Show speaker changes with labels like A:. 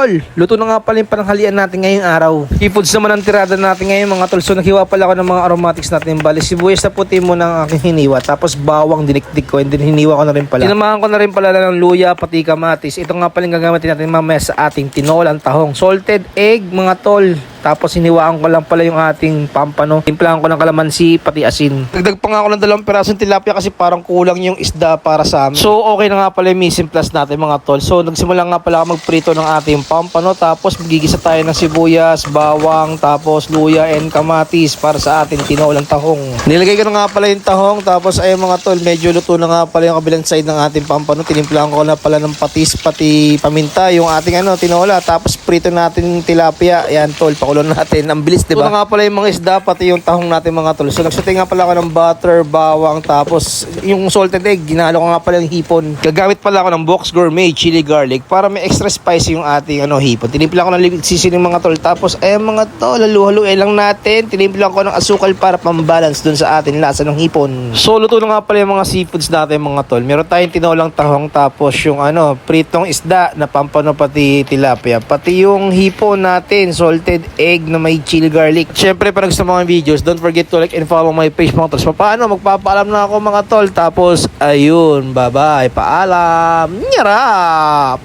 A: tol, luto na nga pala yung pananghalian natin ngayong araw. Seafoods naman ang tirada natin ngayon mga tol. So naghiwa pala ako ng mga aromatics natin. Bali, sibuyas na puti mo ng aking hiniwa. Tapos bawang dinikdik ko and then hiniwa ko na rin pala. Tinamahan ko na rin pala ng luya, pati kamatis. Ito nga pala yung gagamitin natin mamaya sa ating tinolang tahong. Salted egg mga tol. Tapos hiniwaan ko lang pala yung ating pampano. Timplahan ko ng kalamansi pati asin. Dagdag pa nga ako ng 2 pirasong tilapia kasi parang kulang yung isda para sa amin. So okay na nga pala yung mission plus natin mga tol. So nagsimula nga pala ako magprito ng ating pampano. Tapos magigisa tayo ng sibuyas, bawang, tapos luya and kamatis para sa ating tinolang tahong. Nilagay ko na nga pala yung tahong. Tapos ay mga tol, medyo luto na nga pala yung kabilang side ng ating pampano. Tinimplahan ko na pala ng patis pati paminta yung ating tinola. Tapos prito natin yung tilapia. Yan tol, pakulo natin. Ang bilis, diba? Ito nga pala yung mga isda, pati yung tahong natin mga tol. So nagsutay nga pala ako ng butter, bawang, tapos yung salted egg, ginalo ko nga pala yung hipon. Gagamit pala ako ng Box Gourmet chili garlic para may extra spicy yung ating hipon. Tinimpla ko ng liquid seasoning mga tol. Tapos mga tol, halu-haluin lang natin. Tinimpla ko ng asukal para pambalance dun sa ating lasa ng hipon. So luto na nga pala yung mga seafoods natin mga tol. Meron tayong tinolang tahong, tapos yung pritong isda na pampano pati tilapia. Pati yung hipon natin, salted egg na may chili garlic. Syempre, para gusto mga videos, don't forget to like and follow my page mga tol. So, paano? Magpapaalam na ako mga tol. Tapos, ayun, bye-bye. Paalam. Nyarap!